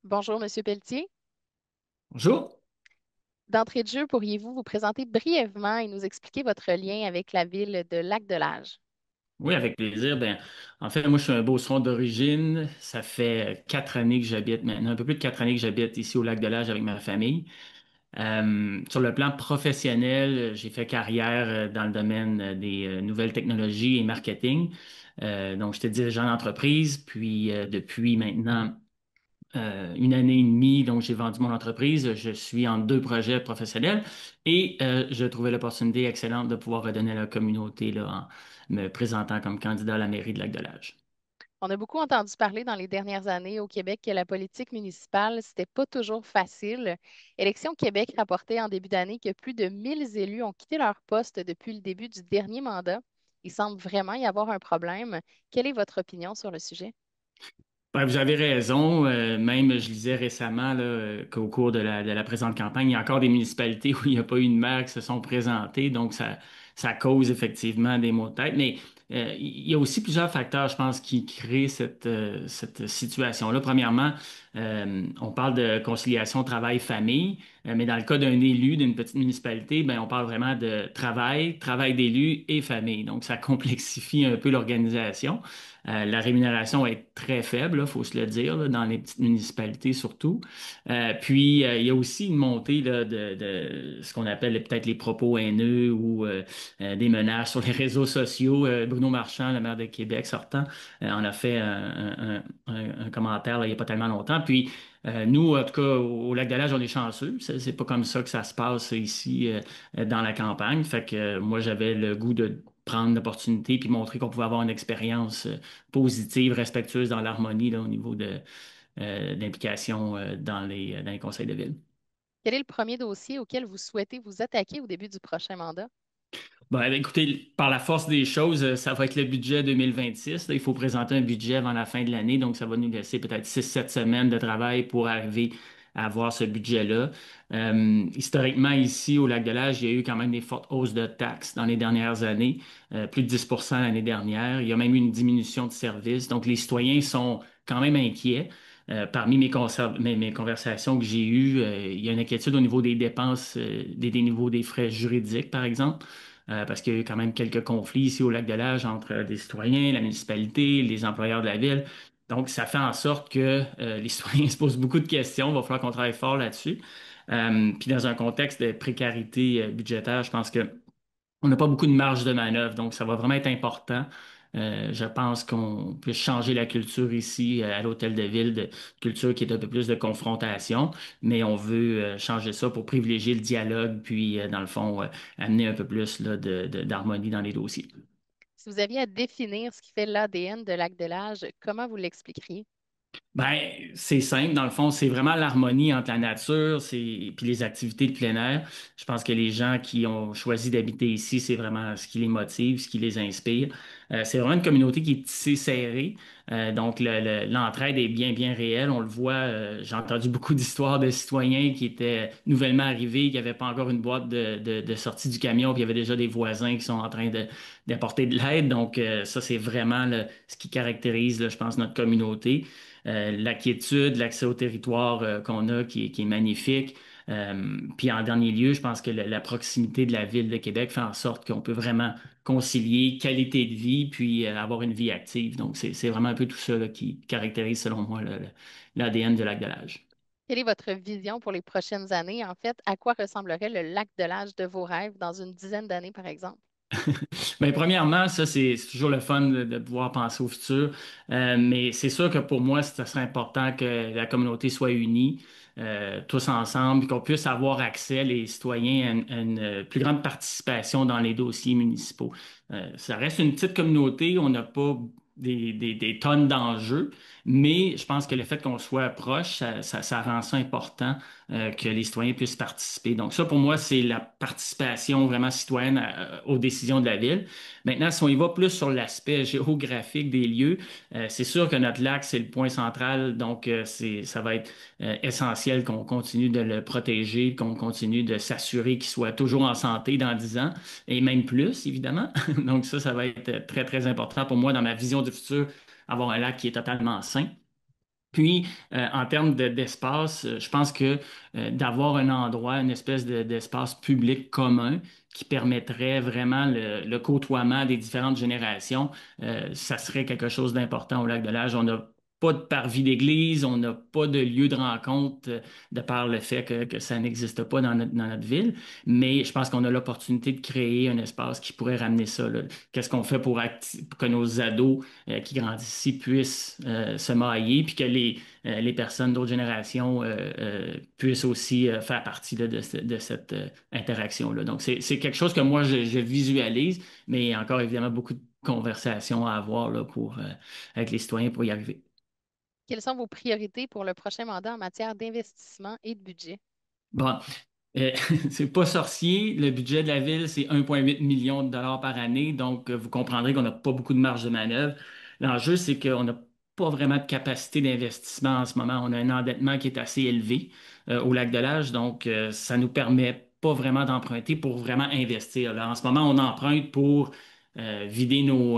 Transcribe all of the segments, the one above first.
Bonjour, Monsieur Pelletier. Bonjour. D'entrée de jeu, pourriez-vous vous présenter brièvement et nous expliquer votre lien avec la ville de Lac-de-Lage? Oui, avec plaisir. En fait, moi, je suis un Beauceron d'origine. Ça fait 4 années que j'habite maintenant, un peu plus de 4 années que j'habite ici au Lac-de-Lage avec ma famille. Sur le plan professionnel, j'ai fait carrière dans le domaine des nouvelles technologies et marketing. Donc, j'étais dirigeant d'entreprise, puis depuis maintenant 1 année et demie, donc j'ai vendu mon entreprise. Je suis en deux projets professionnels et je trouvais l'opportunité excellente de pouvoir redonner à la communauté là, en me présentant comme candidat à la mairie de Lac-de-Lage. On a beaucoup entendu parler dans les dernières années au Québec que la politique municipale, c'était pas toujours facile. Élection Québec rapportait en début d'année que plus de 1000 élus ont quitté leur poste depuis le début du dernier mandat. Il semble vraiment y avoir un problème. Quelle est votre opinion sur le sujet? Ben, vous avez raison. Même, je lisais récemment là, qu'au cours de la présente campagne, il y a encore des municipalités où il n'y a pas eu de maire qui se sont présentées. Donc, ça cause effectivement des maux de tête. Mais il y a aussi plusieurs facteurs, je pense, qui créent cette situation-là. Premièrement, on parle de conciliation travail-famille, mais dans le cas d'un élu d'une petite municipalité, ben, on parle vraiment de travail, travail d'élu et famille. Donc, ça complexifie un peu l'organisation. La rémunération est très faible, il faut se le dire, là, dans les petites municipalités surtout. Puis, il y a aussi une montée là, de ce qu'on appelle peut-être les propos haineux ou des menaces sur les réseaux sociaux. Bruno Marchand, le maire de Québec sortant, en a fait un commentaire là, il n'y a pas tellement longtemps. Puis, nous, en tout cas, au Lac-de-Lage, on est chanceux. C'est pas comme ça que ça se passe ici dans la campagne. Fait que moi, j'avais le goût de prendre l'opportunité puis montrer qu'on pouvait avoir une expérience positive, respectueuse dans l'harmonie là, au niveau d'implication dans les conseils de ville. Quel est le premier dossier auquel vous souhaitez vous attaquer au début du prochain mandat? Bon, écoutez, par la force des choses, ça va être le budget 2026. Là. Il faut présenter un budget avant la fin de l'année, donc ça va nous laisser peut-être 6, 7 semaines de travail pour arriver à avoir ce budget-là. Historiquement, ici, au Lac-de-Lage, il y a eu quand même des fortes hausses de taxes dans les dernières années, plus de 10 l'année dernière. Il y a même eu une diminution de services. Donc, les citoyens sont quand même inquiets. Parmi mes conversations que j'ai eues, il y a une inquiétude au niveau des dépenses, des niveaux des frais juridiques, par exemple parce qu'il y a eu quand même quelques conflits ici au Lac-de-Lage entre des citoyens, la municipalité, les employeurs de la ville. Donc, ça fait en sorte que les citoyens se posent beaucoup de questions. Il va falloir qu'on travaille fort là-dessus. Puis dans un contexte de précarité budgétaire, je pense que on n'a pas beaucoup de marge de manœuvre, donc ça va vraiment être important. Je pense qu'on peut changer la culture ici à l'hôtel de ville, de culture qui est un peu plus de confrontation, mais on veut changer ça pour privilégier le dialogue, puis dans le fond, amener un peu plus là, d'harmonie dans les dossiers. Si vous aviez à définir ce qui fait l'ADN de Lac-de-Lage, comment vous l'expliqueriez? C'est simple, dans le fond, c'est vraiment l'harmonie entre la nature puis les activités de plein air. Je pense que les gens qui ont choisi d'habiter ici, c'est vraiment ce qui les motive, ce qui les inspire. C'est vraiment une communauté qui est tissée serrée. Donc, l'entraide est bien, bien réelle. On le voit, j'ai entendu beaucoup d'histoires de citoyens qui étaient nouvellement arrivés, qui n'avaient pas encore une boîte de sortie du camion, puis il y avait déjà des voisins qui sont en train d'apporter de l'aide. Donc, ça, c'est vraiment ce qui caractérise, là, je pense, notre communauté la quiétude, l'accès au territoire qu'on a qui est magnifique. Puis en dernier lieu, je pense que la proximité de la ville de Québec fait en sorte qu'on peut vraiment concilier qualité de vie puis avoir une vie active. Donc c'est vraiment un peu tout ça là, qui caractérise selon moi l'ADN de Lac-de-Lâge. Quelle est votre vision pour les prochaines années? En fait, à quoi ressemblerait le Lac-de-Lage de vos rêves dans une dizaine d'années, par exemple? Premièrement, ça, c'est toujours le fun de pouvoir penser au futur. Mais c'est sûr que pour moi, ce serait important que la communauté soit unie, tous ensemble, puis qu'on puisse avoir accès, les citoyens, à une plus grande participation dans les dossiers municipaux. Ça reste une petite communauté, on n'a pas des tonnes d'enjeux, mais je pense que le fait qu'on soit proche, ça rend ça important que les citoyens puissent participer. Donc ça, pour moi, c'est la participation vraiment citoyenne aux décisions de la ville. Maintenant, si on y va plus sur l'aspect géographique des lieux, c'est sûr que notre lac, c'est le point central, donc ça va être essentiel qu'on continue de le protéger, qu'on continue de s'assurer qu'il soit toujours en santé dans 10 ans, et même plus, évidemment. Donc ça va être très, très important pour moi dans ma vision du futur, avoir un lac qui est totalement sain. Puis, en termes d'espace, je pense que d'avoir un endroit, une espèce d'espace public commun qui permettrait vraiment le côtoiement des différentes générations, ça serait quelque chose d'important au Lac de l'Âge. On n'a pas de parvis d'église, on n'a pas de lieu de rencontre de par le fait que ça n'existe pas dans notre ville, mais je pense qu'on a l'opportunité de créer un espace qui pourrait ramener ça, là. Qu'est-ce qu'on fait pour que nos ados qui grandissent ici puissent se marier, puis que les personnes d'autres générations puissent aussi faire partie là, de cette interaction-là. Donc, c'est quelque chose que moi, je visualise, mais il y a encore évidemment beaucoup de conversations à avoir là, avec les citoyens pour y arriver. Quelles sont vos priorités pour le prochain mandat en matière d'investissement et de budget? Bon, euh, c'est pas sorcier. Le budget de la ville, c'est 1,8 million de dollars par année. Donc, vous comprendrez qu'on n'a pas beaucoup de marge de manœuvre. L'enjeu, c'est qu'on n'a pas vraiment de capacité d'investissement en ce moment. On a un endettement qui est assez élevé au lac de l'Âge. Donc, ça nous permet pas vraiment d'emprunter pour vraiment investir. Là, en ce moment, on emprunte pour vider nos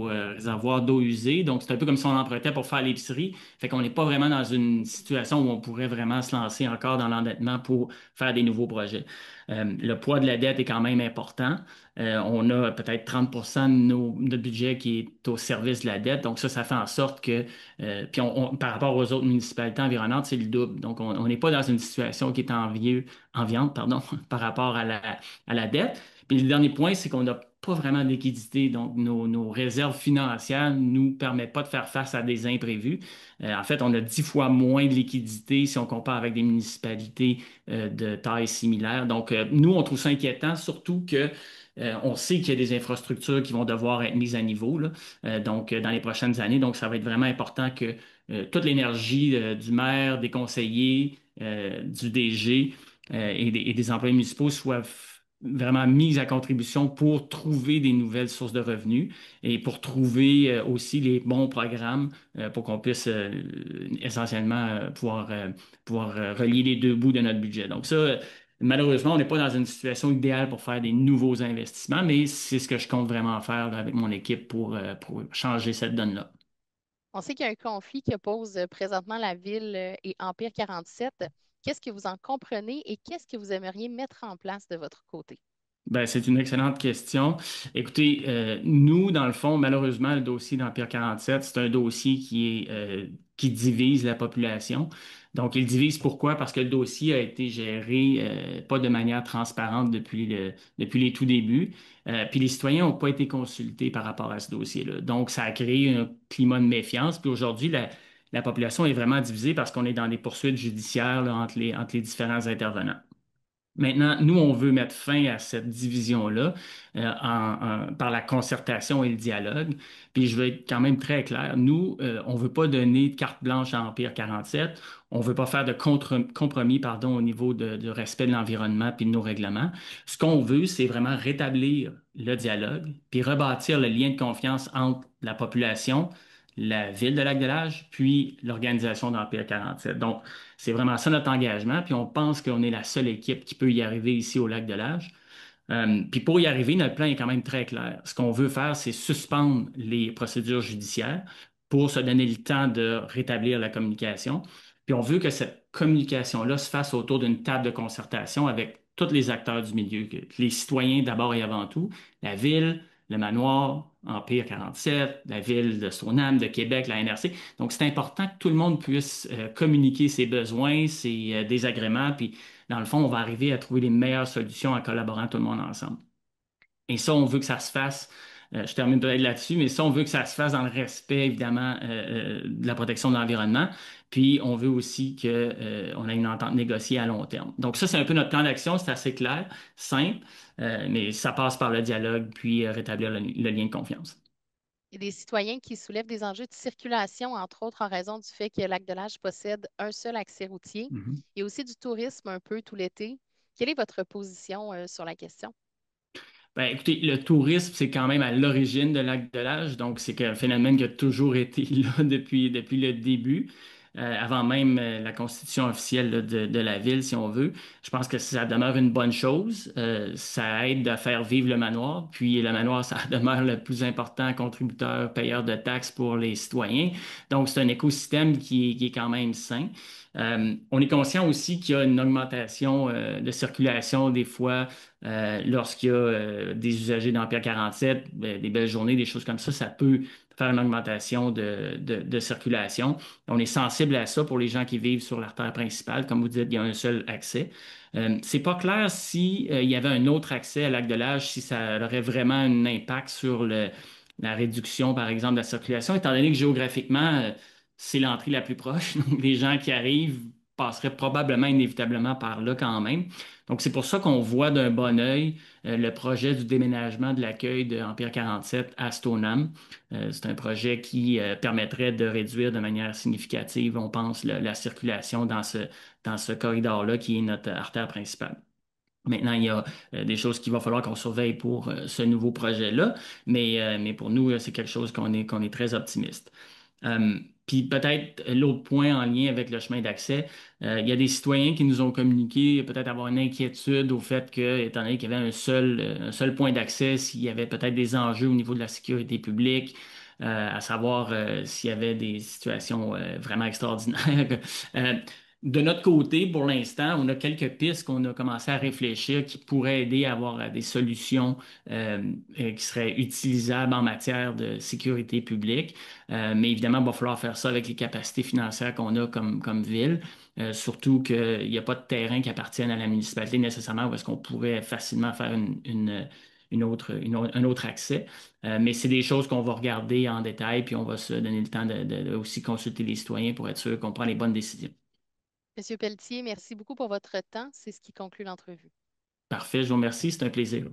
réservoirs d'eau usée. Donc, c'est un peu comme si on empruntait pour faire l'épicerie. Fait qu'on n'est pas vraiment dans une situation où on pourrait vraiment se lancer encore dans l'endettement pour faire des nouveaux projets. Le poids de la dette est quand même important. On a peut-être 30 de notre budget qui est au service de la dette. Donc ça fait en sorte que, puis par rapport aux autres municipalités environnantes, c'est le double. Donc on n'est pas dans une situation qui est enviante, pardon, par rapport à la dette. Puis le dernier point, c'est qu'on n'a pas vraiment de liquidité. Donc nos réserves financières ne nous permettent pas de faire face à des imprévus. En fait, on a 10 fois moins de liquidité si on compare avec des municipalités de taille similaire. Donc, nous, on trouve ça inquiétant, surtout que on sait qu'il y a des infrastructures qui vont devoir être mises à niveau là, dans les prochaines années. Donc, ça va être vraiment important que toute l'énergie du maire, des conseillers, du DG et des employés municipaux soit vraiment mise à contribution pour trouver des nouvelles sources de revenus et pour trouver aussi les bons programmes pour qu'on puisse essentiellement pouvoir relier les deux bouts de notre budget. Donc ça, malheureusement, on n'est pas dans une situation idéale pour faire des nouveaux investissements, mais c'est ce que je compte vraiment faire là, avec mon équipe pour changer cette donne-là. On sait qu'il y a un conflit qui oppose présentement la ville et Empire 47. Qu'est-ce que vous en comprenez et qu'est-ce que vous aimeriez mettre en place de votre côté? Ben, c'est une excellente question. Écoutez, nous, dans le fond, malheureusement, le dossier d'Empire 47, c'est un dossier qui divise la population. Donc, il divise pourquoi? Parce que le dossier a été géré pas de manière transparente depuis les tout débuts. Puis les citoyens n'ont pas été consultés par rapport à ce dossier-là. Donc, ça a créé un climat de méfiance. Puis aujourd'hui, la population est vraiment divisée parce qu'on est dans des poursuites judiciaires là, entre les différents intervenants. Maintenant, nous, on veut mettre fin à cette division-là par la concertation et le dialogue. Puis je vais être quand même très clair. Nous, on ne veut pas donner de carte blanche à Empire 47. On ne veut pas faire de compromis, pardon, au niveau de respect de l'environnement puis de nos règlements. Ce qu'on veut, c'est vraiment rétablir le dialogue puis rebâtir le lien de confiance entre la population, la ville de Lac-de-L'Âge, puis l'organisation d'Empire 47. Donc, c'est vraiment ça notre engagement, puis on pense qu'on est la seule équipe qui peut y arriver ici au Lac-de-L'Âge. Puis pour y arriver, notre plan est quand même très clair. Ce qu'on veut faire, c'est suspendre les procédures judiciaires pour se donner le temps de rétablir la communication. Puis on veut que cette communication-là se fasse autour d'une table de concertation avec tous les acteurs du milieu, que les citoyens d'abord et avant tout, la ville, le manoir, Empire 47, la ville de Stoneham, de Québec, la NRC. Donc c'est important que tout le monde puisse communiquer ses besoins, ses désagréments, puis dans le fond, on va arriver à trouver les meilleures solutions en collaborant tout le monde ensemble. Et ça, on veut que ça se fasse. Je termine peut-être là-dessus, mais ça, on veut que ça se fasse dans le respect, évidemment, de la protection de l'environnement. Puis, on veut aussi qu'on ait une entente négociée à long terme. Donc, ça, c'est un peu notre plan d'action. C'est assez clair, simple, mais ça passe par le dialogue, puis rétablir le lien de confiance. Il y a des citoyens qui soulèvent des enjeux de circulation, entre autres en raison du fait que Lac-de-L'Âge possède un seul accès routier. Mhm. Il y a aussi du tourisme un peu tout l'été. Quelle est votre position sur la question? Ben, écoutez, le tourisme, c'est quand même à l'origine de Lac de l'Âge, donc c'est un phénomène qui a toujours été là depuis le début. avant même la constitution officielle là, de la ville, si on veut. Je pense que ça demeure une bonne chose. Ça aide à faire vivre le manoir. Puis le manoir, ça demeure le plus important contributeur, payeur de taxes pour les citoyens. Donc, c'est un écosystème qui est quand même sain. On est conscient aussi qu'il y a une augmentation de circulation des fois lorsqu'il y a des usagers d'Empire 47, des belles journées, des choses comme ça peut faire une augmentation de circulation. On est sensible à ça pour les gens qui vivent sur l'artère principale. Comme vous dites, il y a un seul accès. C'est pas clair si il y avait un autre accès à Lac-de-L'Âge, si ça aurait vraiment un impact sur la réduction, par exemple, de la circulation, étant donné que géographiquement, c'est l'entrée la plus proche. Donc, les gens qui arrivent passeraient probablement inévitablement par là quand même. Donc, c'est pour ça qu'on voit d'un bon œil le projet du déménagement de l'accueil de Empire 47 à Stoneham. C'est un projet qui permettrait de réduire de manière significative, on pense, la circulation dans ce corridor-là qui est notre artère principale. Maintenant, il y a des choses qu'il va falloir qu'on surveille pour ce nouveau projet-là, mais pour nous, c'est quelque chose qu'on est très optimiste. Puis peut-être l'autre point en lien avec le chemin d'accès, il y a des citoyens qui nous ont communiqué peut-être avoir une inquiétude au fait que, étant donné qu'il y avait un seul point d'accès, s'il y avait peut-être des enjeux au niveau de la sécurité publique, à savoir s'il y avait des situations vraiment extraordinaires. Euh, de notre côté, pour l'instant, on a quelques pistes qu'on a commencé à réfléchir qui pourraient aider à avoir des solutions qui seraient utilisables en matière de sécurité publique. Mais évidemment, il va falloir faire ça avec les capacités financières qu'on a comme ville. Surtout qu'il n'y a pas de terrain qui appartienne à la municipalité nécessairement où est-ce qu'on pourrait facilement faire un autre accès. Mais c'est des choses qu'on va regarder en détail, puis on va se donner le temps de aussi consulter les citoyens pour être sûr qu'on prend les bonnes décisions. Monsieur Pelletier, merci beaucoup pour votre temps. C'est ce qui conclut l'entrevue. Parfait, je vous remercie, c'est un plaisir.